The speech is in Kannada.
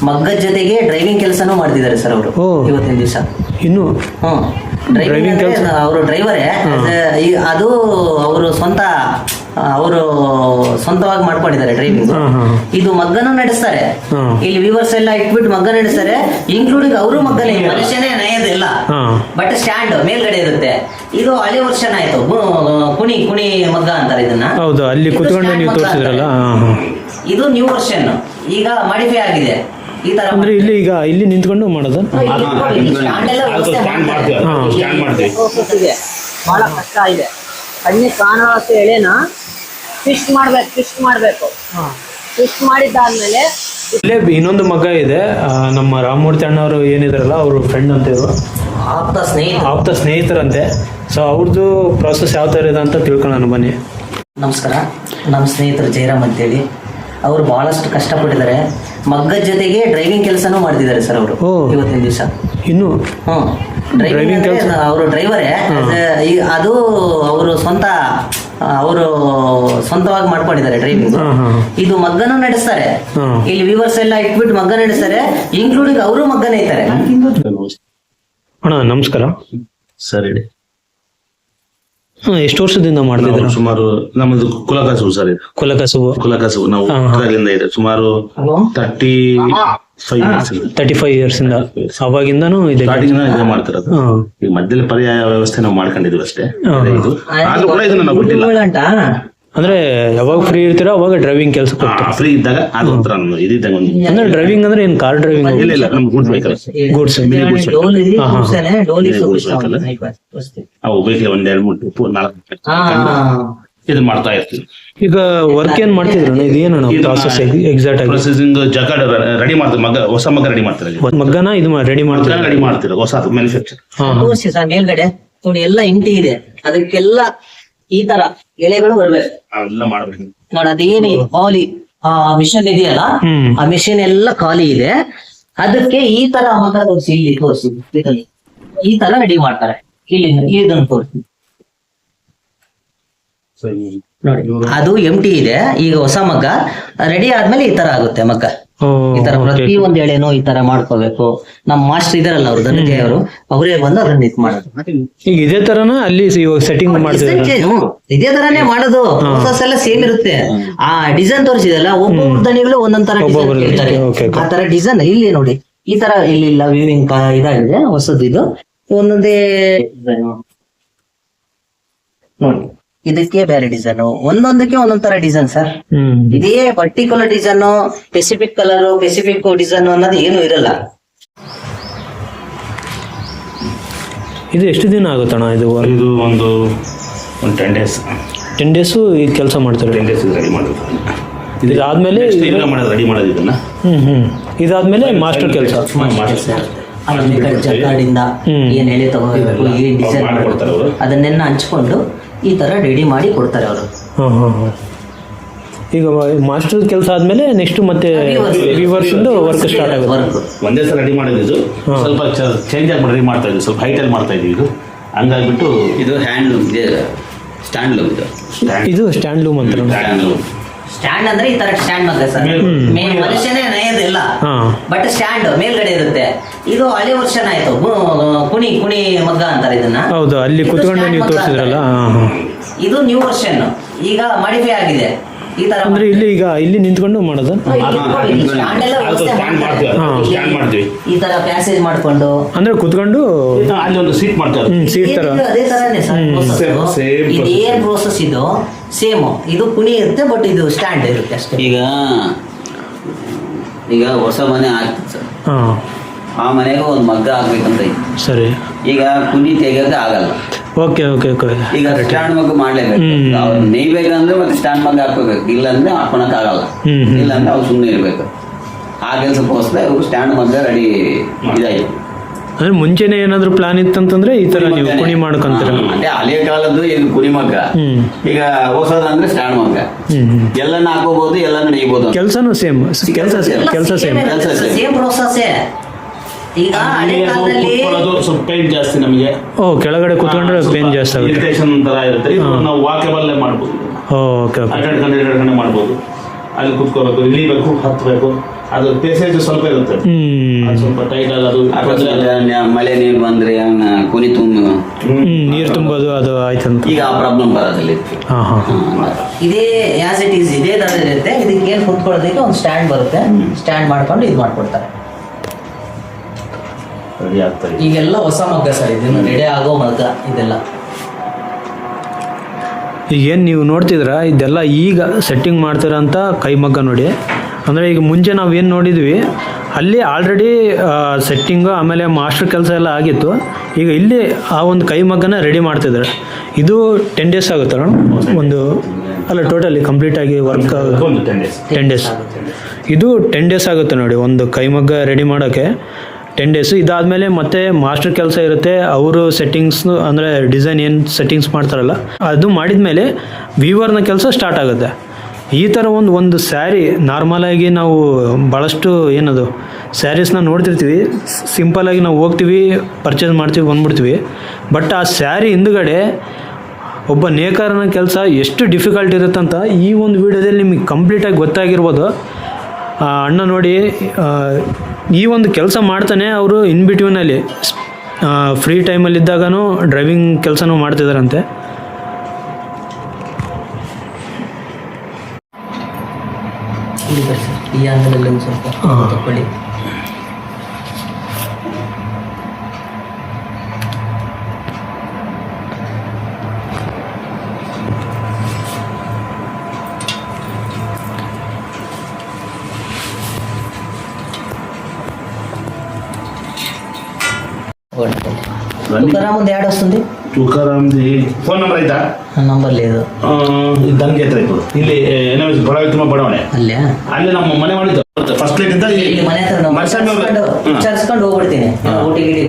ಮಗ್ಗದ ಜೊತೆಗೆ ಡ್ರೈವಿಂಗ್ ಕೆಲಸನೂ ಮಾಡ್ತಿದ್ದಾರೆ ಸರ್ ಅವರು ಇವತ್ತಿನ ದಿವಸ. ಇನ್ನು ಡ್ರೈವಿಂಗ್ ಕೆಲಸ ಅವರು ಡ್ರೈವರೇ. ಅದು ಅವರು ಸ್ವಂತವಾಗಿ ಮಾಡ್ಕೊಂಡಿದ್ದಾರೆ ಡ್ರೈವಿಂಗ್. ಇದು ಮಗ್ಗನೂ ನಡೆಸ್ತಾರೆ, ಇಲ್ಲಿ ವಿವರ್ಸ್ ಎಲ್ಲ ಇಟ್ಬಿಟ್ಟು ಮಗ್ಗ ನಡೆಸ್ತಾರೆ, ಇನ್ಕ್ಲೂಡಿಂಗ್ ಅವರು ಮಗ್ಗನೇ, ಮನುಷ್ಯನೇ ನಯದಿಲ್ಲ, ಬಟ್ ಸ್ಟ್ಯಾಂಡ್ ಮೇಲ್ಗಡೆ ಇರುತ್ತೆ. ಇದು ಹಳೆ ವರ್ಷನ್ ಆಯ್ತು, ಕುಣಿ ಮಗ್ಗ ಅಂತಾರೆ ಇದನ್ನ. ಹೌದು, ಅಲ್ಲಿ ಕುತ್ಕೊಂಡು ನೀವು ತೋರಿಸಿದ್ರಲ್ಲ. ಇದು ನ್ಯೂ ವರ್ಷನ್, ಈಗ ಮಾಡಿಫೈ ಆಗಿದೆ. ಈ ತರ ಅಂದ್ರೆ ಇಲ್ಲಿ ನಿಂತ್ಕೊಂಡು ಮಾಡೋದು ಬಹಳ ಕಷ್ಟ ಇದೆ. ಕಣ್ಣಿ ಕಾಣುವಷ್ಟು ಎಳೆನ ಫಿಶ್ ಮಾಡ್ಬೇಕು. ಫಿಶ್ ಮಾಡಿದ್ದಾದ್ಮೇಲೆ ಇಲ್ಲೇ ಇನ್ನೊಂದು ಮಗ್ಗ ಇದೆ. ನಮ್ಮ ರಾಮಮೂರ್ತಿ ಅಣ್ಣವರು ಏನಿದಾರಲ್ಲ, ಅವರು ಫ್ರೆಂಡ್ ಅಂತ ಇವರು, ಆಪ್ತ ಸ್ನೇಹಿತರಂತೆ. ಸೊ ಅವ್ರದ್ದು ಪ್ರಾಸೆಸ್ ಯಾವ ಥರ ಇದೆ ಅಂತ ತಿಳ್ಕೊಳ್ಳೋಣ ಬನ್ನಿ. ನಮಸ್ಕಾರ, ನಮ್ಮ ಸ್ನೇಹಿತರು ಜಯರಾಮ್ ಅಂತೇಳಿ. ಅವರು ಬಹಳಷ್ಟು ಕಷ್ಟಪಟ್ಟಿದ್ದಾರೆ. ಮಗ್ಗದ ಜೊತೆಗೆ ಡ್ರೈವಿಂಗ್ ಕೆಲಸನೂ ಮಾಡ್ತಿದ್ದಾರೆ ಸರ್ ಅವರು ಇವತ್ತಿನ ದಿವಸ. ಇನ್ನು ಡ್ರೈವಿಂಗ್ ಅವರು ಡ್ರೈವರೇ. ಅದು ಅವರು ಸ್ವಂತವಾಗಿ ಮಾಡ್ಕೊಂಡಿದ್ದಾರೆ ಡ್ರೈವಿಂಗ್. ಇದು ಮಗ್ಗನೂ ನಡೆಸ್ತಾರೆ, ಇಲ್ಲಿ ವಿವರ್ಸ್ ಎಲ್ಲ ಇಟ್ಬಿಟ್ಟು ಮಗ್ಗ ನಡೆಸ್ತಾರೆ, ಇನ್ಕ್ಲೂಡಿಂಗ್ ಅವರು ಮಗ್ಗನೇ ಇರ್ತಾರೆ. ಅಣ್ಣ ನಮಸ್ಕಾರ ಸರ್. ಹೇಳಿ. ಎಷ್ಟು ವರ್ಷದಿಂದ ಮಾಡ್ತಿದ್ರು? ಸುಮಾರು ನಮ್ಮದು ಕುಲಕಸುಬು ಸರ್. ಕುಲಕಸುಬು ನಾವು ಇದೆ ಸುಮಾರು 35 years ಇಂದ. ಅವಾಗಿಂದನೂ ಇದೆ ಮಾಡ್ತಿರೋದು. ಈಗ ಮಧ್ಯದಲ್ಲಿ ಪರ್ಯಾಯ ವ್ಯವಸ್ಥೆ ನಾವು ಮಾಡ್ಕೊಂಡಿದ್ವಿ ಅಷ್ಟೇ. ಆದ್ರೂ ಕೂಡ ಇದನ್ನ ನಾವು ಬಿಟ್ಟಿಲ್ಲ. ಅಂದ್ರೆ ಯಾವಾಗ ಫ್ರೀ ಇರ್ತೀರಾ ಅವಾಗ ಡ್ರೈವಿಂಗ್ ಕೆಲಸ ಫ್ರೀ ಇದ್ದಾಗ ಅದು ಒಂಥರ ಇದ್ದಾಗ. ಅಂದ್ರೆ ಡ್ರೈವಿಂಗ್ ಅಂದ್ರೆ ಏನ್ ಕಾರ್ ಡ್ರೈವಿಂಗ್? ಇಲ್ಲ, ನಮ್ಗೆ ಗೂಡ್ಸ್ ವೆಹಿಕಲ್, ಅವು ವೆಹಿಕಲ್ 1, 2, 3, 4 ಇದನ್ನ ಮಾಡ್ತಾ ಇರ್ತೀವಿ. ಈಗ ವರ್ಕ್ ಏನ್ ಮಾಡ್ತಿದ್ರು? ಇದೇನು ಪ್ರಾಸೆಸ್ ಎಕ್ಸಾಕ್ಟ್ ಆಗಿ? ಪ್ರೊಸೆಸಿಂಗ್ ಜಕಾರ್ಡ್ ರೆಡಿ ಮಾಡ್ತಾರೆ, ಹೊಸ ಮಗ್ಗ ರೆಡಿ ಮಾಡ್ತಾರೆ. ಮಗ್ಗನ ಇದು ರೆಡಿ ಮಾಡ್ತಾರೆ ಹೊಸ ಮ್ಯಾನುಫ್ಯಾಕ್ಚರ್. ಮೇಲ್ಗಡೆ ನೋಡಿ ಎಲ್ಲ ಇಂಟಿ ಇದೆ, ಅದಕ್ಕೆಲ್ಲ ಈ ತರ ಎಳೆಗಳು ಬರ್ಬೇಕು. ನೋಡಿ ಅದೇನು ಖಾಲಿ ಮಿಷನ್ ಇದೆಯಲ್ಲ, ಆ ಮಿಷನ್ ಎಲ್ಲ ಖಾಲಿ ಇದೆ. ಅದಕ್ಕೆ ಈ ತರ ಮಗ ತೋರಿಸಿ, ಈ ತರ ರೆಡಿ ಮಾಡ್ತಾರೆ. ಇಲ್ಲಿ ಇದನ್ನು ತೋರಿಸಿ ನೋಡಿ, ಅದು ಎಂಟಿ ಇದೆ. ಈಗ ಹೊಸ ಮಗ್ಗ ರೆಡಿ ಆದ್ಮೇಲೆ ಈ ತರ ಆಗುತ್ತೆ ಮಗ್ಗ. ಈ ತರ ಪ್ರತಿ ಒಂದ್ ಎಳೆನೋ ಈ ತರ ಮಾಡ್ಕೋಬೇಕು. ನಮ್ ಮಾಸ್ಟರ್ ಇದಾರಲ್ಲ ಅವ್ರು, ಧನಂಜಯ ಅವರು, ಅವರೇ ಬಂದು ಅದನ್ನ ಇದು ಮಾಡೋದು. ಈಗ ಇದೇ ತರನ ಅಲ್ಲಿ ಸೆಟ್ಟಿಂಗ್ ಮಾಡ್ತಿದ್ದಾರೆ? ಇದೇ ತರಾನೇ ಮಾಡೋದು, ಪ್ರೊಸೆಸ್ ಎಲ್ಲ ಸೇಮ್ ಇರುತ್ತೆ. ಆ ಡಿಸೈನ್ ತೋರಿಸಿದಲ್ಲ, ಒಬ್ಬೊಬ್ಬರು ದಣಿಗಳು ಒಂದೊಂದ್ ತರ ಡಿಸೈನ್, ಆ ತರ ಡಿಸೈನ್ ಇಲ್ಲಿ ನೋಡಿ. ಈ ತರ ಇಲ್ಲ ವಿವಿಂಗ್ ಇದಾಗಿದೆ ಹೊಸದು. ಇದು ಒಂದೊಂದೇ ನೋಡಿ, ಇದಕ್ಕೆ ಬೇರೆ ಡಿಸೈನ್, ಒಂದೊಂದಕ್ಕೆ ಒಂದೊಂದ್ ತರ ಡಿಸೈನ್ ಸರ್. ಇದೇ particular design, specific colour, specific design ಅನ್ನೋದು ಏನು ಇರಲ್ಲ. ಇದು ಎಷ್ಟು ದಿನ ಆಗುತ್ತಣ್ಣ ಇದು ಒಂದು 10 days. 10 days ಈ ಕೆಲಸ ಮಾಡ್ತಾರೆ. 10 days ರೆಡಿ ಮಾಡೋದು. ಇದಾದ್ಮೇಲೆ ರೆಡಿ ಮಾಡೋದು ಇದನ್ನ. ಇದಾದ್ಮೇಲೆ ಮಾಸ್ಟರ್ ಕೆಲಸ. ಜಕಾರ್ಡಿಂದ ಏನ್ ಎಳೆ ತಗೋಬೇಕು, ಏನ್ ಡಿಸೈನ್ ಅದನ್ನೆಲ್ಲ ಹಂಚ್ಕೊಂಡು ಈ ತರ ರೆಡಿ ಮಾಡಿ ಕೊಡ್ತಾರೆ ಅವರು. ಈಗ ಮಾಸ್ಟರ್ ಕೆಲಸ ಆದ್ಮೇಲೆ ನೆಕ್ಸ್ಟ್ ಮತ್ತೆ ರಿವರ್ಸ್ ವರ್ಕ್ ಸ್ಟಾರ್ಟ್ ಆಗುತ್ತೆ. ಒಂದೇ ಸಲ ರೆಡಿ ಮಾಡೋದು, ಸ್ವಲ್ಪ ಚೇಂಜ್ ಆಗಿ ರೆಡಿ ಮಾಡ್ತಾ ಇದ್ವಿ, ಸ್ವಲ್ಪ ಹೈಟ್ ಅಲ್ಲಿ ಮಾಡ್ತಾ ಇದ್ವಿ. ಇದು ಹಂಗಾಗ್ಬಿಟ್ಟು ಇದು ಹ್ಯಾಂಡ್ಲೂಮ್, ಸ್ಟ್ಯಾಂಡ್ ಲೂಮ್. ಇದು ಸ್ಟ್ಯಾಂಡ್ ಲೂಮ್ ಅಂತ. ಸ್ಟ್ಯಾಂಡ್ ಅಂದ್ರೆ ಈ ತರ ಸ್ಟ್ಯಾಂಡ್ ಮಗ್ಗ ಸರ್. ಮನುಷ್ಯನೇ ನಯದಿಲ್ಲ, ಬಟ್ ಸ್ಟ್ಯಾಂಡ್ ಮೇಲ್ಗಡೆ ಇರುತ್ತೆ. ಇದು ಹಳೆ ವರ್ಷನ್ ಆಯ್ತು, ಕುಣಿ ಮಗ್ಗ ಅಂತಾರೆ ಇದನ್ನ. ಹೌದು, ಅಲ್ಲಿ ಕುತ್ಕೊಂಡು ನೀವು ತೋರಿಸಿದ್ರಲ್ಲ. ಇದು ನ್ಯೂ ವರ್ಷನ್, ಈಗ ಮಾಡಿಫೈ ಆಗಿದೆ. ಈ ತರ ಅಂದ್ರೆ ಇಲ್ಲಿ ನಿಂತ್ಕೊಂಡು ಮಾಡೋದು. ಈ ತರ ಪ್ಯಾಸೇಜ್ ಮಾಡ್ಕೊಂಡು ಅಂದ್ರೆ ಕುತ್ಕೊಂಡು ಅಲ್ಲಿ ಒಂದು ಸೀಟ್ ಮಾಡ್ತಾರೆ. ಸೀಟ್ ತರ ಅದೇ ತರಾನೇ ಸರ್. ಇದೇನ್ ಪ್ರೋಸೆಸ್ ಇದು ಸೇಮ್. ಇದು ಕುಣಿ ಇರುತ್ತೆ, ಬಟ್ ಇದು ಸ್ಟ್ಯಾಂಡ್ ಇರುತ್ತೆ ಅಷ್ಟೇ. ಈಗ ಹೊಸ ಮನೆ ಆಗ್ತದೆ ಸರ್, ಆ ಮನೆಗೆ ಒಂದು ಮಗ್ಗ ಆಗ್ಬೇಕಂತ ಇದೆ. ಸರಿ. ಈಗ ಕುಣಿ ತೆಗಿಯೋಕೆ ಆಗಲ್ಲ. ಓಕೆ. ಈಗ ಸ್ಟ್ಯಾಂಡ್ ಮಗ್ಗ ಮಾಡ್ಲೇಬೇಕು. ಅವ್ರು ನೇಯ್ಬೇಕಂದ್ರೆ ಮತ್ತೆ ಸ್ಟ್ಯಾಂಡ್ ಮಗ್ಗ ಹಾಕೋಬೇಕು, ಇಲ್ಲಾಂದ್ರೆ ಹಾಕೊಳಕ್ ಆಗಲ್ಲ. ಇಲ್ಲಾಂದ್ರೆ ಅವ್ರು ಸುಮ್ಮನೆ ಇರ್ಬೇಕು. ಆ ಕೆಲಸಕ್ಕೋಸ್ಕರ ಇವರು ಸ್ಟ್ಯಾಂಡ್ ಮಗ್ಗ ರೆಡಿ ಇದಾಯ್ತು. ಅಂದ್ರೆ ಮುಂಚೆನೆ ಏನಾದ್ರು ಪ್ಲಾನ್ ಇತ್ತಂತಂದ್ರೆ ಈ ತರ ನೀವು ಕುಣಿ ಮಾಡ್ಕೊಂತೀರ? ಅಂದ್ರೆ ಹಳೆಯ ಕಾಲದ್ದು ಇದು ಕುಣಿ ಮಗ್ಗ, ಈಗ ಹೊಸದಂದ್ರೆ ಸ್ಟ್ಯಾಂಡ್ ಮಗ್ಗ. ಎಲ್ಲಾನು ಹಾಕೋಬಹುದು, ಎಲ್ಲಾನು ನಡಿಬಹುದು. ಕೆಲಸನೂ ಸೇಮ್. ಕೆಲಸ ಸೇಮ್ ಪ್ರೋಸೆಸ್. ಈಗ ಹಳೆ ಕಾಲದಲ್ಲಿ ಸ್ವಲ್ಪ ಪೇಂಟ್ ಜಾಸ್ತಿ ನಮಗೆ. ಕೆಳಗಡೆ ಕುತ್ಕೊಂಡ್ರೆ ಪೇಂಟ್ ಜಾಸ್ತಿ ಆಗುತ್ತೆ. ಇರಿಟೇಷನ್ ತರ ಇರುತ್ತೆ. ನಾವು ವಾಕೇಬಲ್ ಮಾಡ್ಬೋದು. ಓಕೆ. ಅಡ್ಡಾಡ್ಕೊಂಡು ಮಾಡ್ಬೋದು. ಅಲ್ಲಿ ಕುತ್ಕೋಬೇಕು, ಇಳಿಬೇಕು, ಹತ್ಬೇಕು, ಅದು ಪೇಸೇಜ್ ಸ್ವಲ್ಪ ಇರುತ್ತೆ, ಅದು ಸ್ವಲ್ಪ ಟೈಟ್ ಆಗೋದು, ಮಳೆ ನೀರು ಬಂದ್ರೆ ಕುನಿ ನೀರು ತುಂಬೋದು ಅದು ಆಯ್ತಂತ. ಈಗ ಆ ಪ್ರಾಬ್ಲಮ್ ಬರೋದಿಲ್ಲ ಇದಕ್ಕೆ. ಇದೇ ಆಸ್ ಇಟ್ ಈಸ್ ಇದೇ ತರ ಇರುತ್ತೆ. ಇದಕ್ಕೆ ಏನ್ ಕುತ್ಕೊಳ್ಳೋದಕ್ಕೆ ಒಂದು ಸ್ಟ್ಯಾಂಡ್ ಬರುತ್ತೆ, ಸ್ಟ್ಯಾಂಡ್ ಮಾಡ್ಕೊಂಡು ಇದು ಮಾಡ್ಕೊಡ್ತಾರೆ. ರೆಡಿ ಆಗ್ತಾರೆ. ಈಗೆಲ್ಲ ಹೊಸ ಮಗ್ಗ ಸರ್, ಇದನ್ನು ರೆಡಿ ಆಗೋ ಮಗ್ಗ ಇದೆಲ್ಲ. ಈಗೇನು ನೀವು ನೋಡ್ತಿದ್ರ ಇದೆಲ್ಲ ಈಗ ಸೆಟ್ಟಿಂಗ್ ಮಾಡ್ತಿರೋಂಥ ಕೈಮಗ್ಗ ನೋಡಿ. ಅಂದರೆ ಈಗ ಮುಂಚೆ ನಾವು ಏನು ನೋಡಿದ್ವಿ ಅಲ್ಲಿ ಆಲ್ರೆಡಿ ಸೆಟ್ಟಿಂಗು ಆಮೇಲೆ ಮಾಸ್ಟರ್ ಕೆಲಸ ಎಲ್ಲ ಆಗಿತ್ತು. ಈಗ ಇಲ್ಲಿ ಆ ಒಂದು ಕೈಮಗ್ಗನ ರೆಡಿ ಮಾಡ್ತಿದ್ದಾರೆ. ಇದು 10 days ಆಗುತ್ತಲ್ಲ ಒಂದು, ಅಲ್ಲ ಟೋಟಲಿ ಕಂಪ್ಲೀಟಾಗಿ ವರ್ಕ್ 10 days. ಇದು 10 days ಆಗುತ್ತೆ ನೋಡಿ ಒಂದು ಕೈಮಗ್ಗ ರೆಡಿ ಮಾಡೋಕ್ಕೆ 10 days. ಇದಾದಮೇಲೆ ಮತ್ತೆ ಮಾಸ್ಟರ್ ಕೆಲಸ ಇರುತ್ತೆ, ಅವರು ಸೆಟ್ಟಿಂಗ್ಸ್ ಅಂದರೆ ಡಿಸೈನ್ ಏನು ಸೆಟ್ಟಿಂಗ್ಸ್ ಮಾಡ್ತಾರಲ್ಲ ಅದು ಮಾಡಿದ ಮೇಲೆ ವೀವರ್ನ ಕೆಲಸ ಸ್ಟಾರ್ಟ್ ಆಗುತ್ತೆ. ಈ ಥರ ಒಂದು ಸ್ಯಾರಿ ನಾರ್ಮಲಾಗಿ ನಾವು ಭಾಳಷ್ಟು ಏನದು ಸ್ಯಾರೀಸ್ನ ನೋಡ್ತಿರ್ತೀವಿ, ಸಿಂಪಲಾಗಿ ನಾವು ಹೋಗ್ತೀವಿ ಪರ್ಚೇಸ್ ಮಾಡ್ತೀವಿ ಬಂದ್ಬಿಡ್ತೀವಿ. ಬಟ್ ಆ ಸ್ಯಾರಿ ಹಿಂದುಗಡೆ ಒಬ್ಬ ನೇಕಾರನ ಕೆಲಸ ಎಷ್ಟು ಡಿಫಿಕಲ್ಟ್ ಇರುತ್ತಂತ ಈ ಒಂದು ವಿಡಿಯೋದಲ್ಲಿ ನಿಮಗೆ ಕಂಪ್ಲೀಟಾಗಿ ಗೊತ್ತಾಗಿರ್ಬೋದು. ಅಣ್ಣ ನೋಡಿ ಈ ಒಂದು ಕೆಲಸ ಮಾಡ್ತಾನೆ ಅವರು ಇನ್ ಬಿಟ್ವೀನಲ್ಲಿ ಫ್ರೀ ಟೈಮಲ್ಲಿದ್ದಾಗೂ ಡ್ರೈವಿಂಗ್ ಕೆಲಸನೂ ಮಾಡ್ತಿದ್ದಾರಂತೆ. ಈ ಆಂಗಲಲ್ಲಿ ಒಂದು ಸ್ವಲ್ಪ ತಗೊಳ್ಳಿ. తుకారాముంది యాడ్ వస్తుంది. ತುಕಾರಾಮ್ದಿ ಫೋನ್ ನಂಬರ್ ಆಯ್ತಾ? ನಂಬರ್ లేదు. ದಂಗೆ ಹತ್ರ ಇತ್ತು ಇಲ್ಲಿ ಏನೋ ತುಂಬ ಬಡವಣೆ ಅಲ್ಲಿ ನಮ್ಮ ಮನೆ ಮಾಡಿದ್ದು ಫಸ್ಟ್ ಪ್ಲೇಟ್ ಇಂದ ಮನೆ ಹತ್ರ ವಿಚಾರಿಸ್ಕೊಂಡು ಹೋಗ್ಬಿಡ್ತೀನಿ ಊಟ ಗಿಡಿ